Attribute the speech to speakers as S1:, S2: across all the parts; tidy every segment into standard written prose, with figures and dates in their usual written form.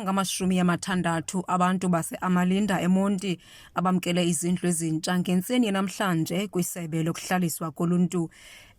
S1: 60 abantu base-Amalinda eMonti abamkele izindlu ezintsha ngentseni namhlanje kwisebe lokuHlaliswa koluntu.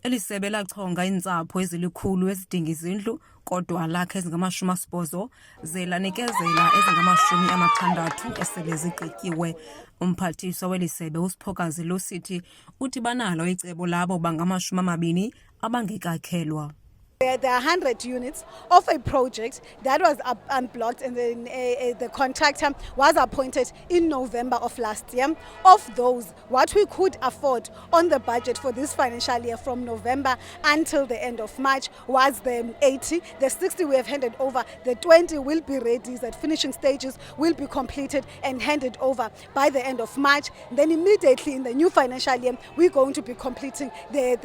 S1: Eli sebe lachonga iintsapho ezilikhulu ezidinga izindlu kodwa lakhe ezingama-80 ze lanikezela ezingama-60 esele zigqityiwe. Umphathiswa weli sebe uSiphokazi Lusithi uthi banalo icebo labo bangama-20 abangekakhelwa.
S2: There are 100 units of a project that was unblocked, and then the contractor was appointed in November of last year. Of those, what we could afford on the budget for this financial year from November until the end of March was the 80. The 60 we have handed over. The 20 will be ready at finishing stages, will be completed and handed over by the end of March. Then immediately in the new financial year, we're going to be completing the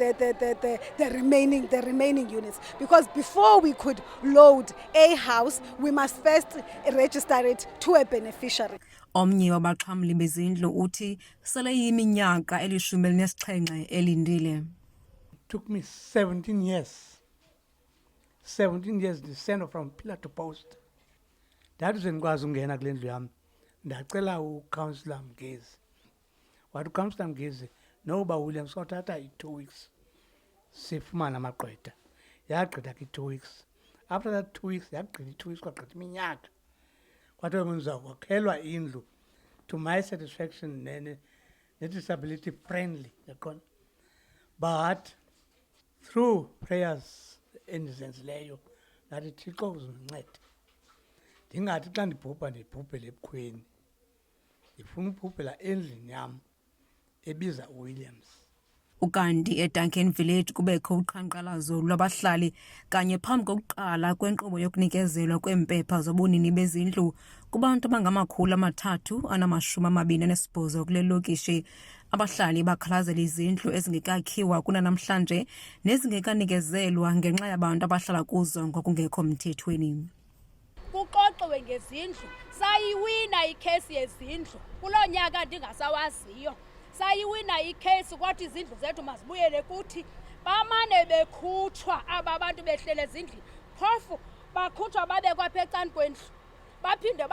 S2: remaining units. Because before we could load a house, we must first register it to a beneficiary.
S1: Omnye wabaxhamli bezindlu uthi sele yiminyaka 17 elindile.
S3: Took me 17 years. 17 years descend from pillar to post. That is ngikwazi ungena kule ndlu yami. Ndacela uCouncillor Mgezi. Wathi uCouncillor Mgezi noba Williams wathatha 2 weeks. Sifumana amagqwetha. Yagqitha ke 2 weeks. After that 2 weeks, yagqitha 2 weeks kwagqitha iminyaka. Kwathiwa kuzawakhelwa indlu to my satisfaction ne-disability friendly. But through prayers endizenzeleyo ngathi Thixo uzindincede. Ndingathi xa ndibhubha ndibhubhele ebukhweni. Ndifuna ubhubhela endlini yam ebiza uWilliams.
S1: Ukanti eDuncan Village kubekho uqhankqalazo lwabahlali kanye phambi kokuqala kwenkqubo yokunikezelwa kweempepha zobunini bezindlu kubantu abangama-328 kule lokishi. Abahlali bakhalazela izindlu ezingekakhiwa kunanamhlanje nezingekanikezelwa ngenxa yabantu abahlala kuzo ngokungekho mthethweni.
S4: Kuxoxiwe ngezindlu, sayiwina ikhesi yezindlu kuloo nyaka ndingasawaziyo. Sayiwina ikhesi kwathi izindlu zethu mazibuyele kuthi. Bamane bekhutshwa aba bantu behlele ezindlini. Phofu bakhutshwa babekwa apha ecani kwendlu. Baphinde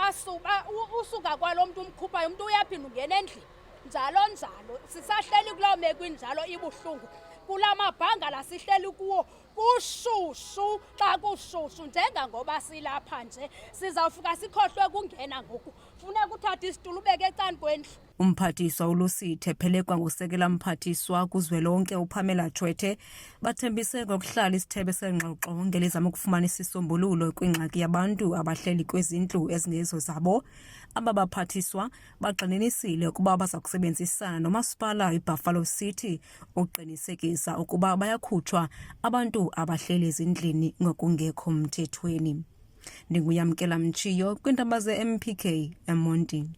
S4: usuka kwalo mntu umkhuphayo umuntu uyaphinda ungena endlini. Njalo njalo sisahleli kuloo meko injalo ibuhlungu. Kula mabhangala sihleli kuwo kushushu. Xa kushushu njengangoba silapha nje sizawufika sikhohlwe kungena ngoku. Funeka uthatha isitulo ubeke ecani kwendlu.
S1: Umphathiswa uLusithi ephelekwa ngusekela mphathiswa kuzwelonke uPamela Chwethe bathembise ngokuhlala isithebe sengxoxo ngelizama ukufumana isisombululo kwingxaki yabantu abahleli kwezindlu ezingezo zabo. Ababaphathiswa bagxininisile ukuba baza kusebenzisana nomasipala iBuffalo City uqinisekisa ukuba bayakhutshwa abantu abahleli ezindlini ngokungekho mthethweni. NdinguYamkela Mtshiyo kwiintaba ze-MPK eMonti.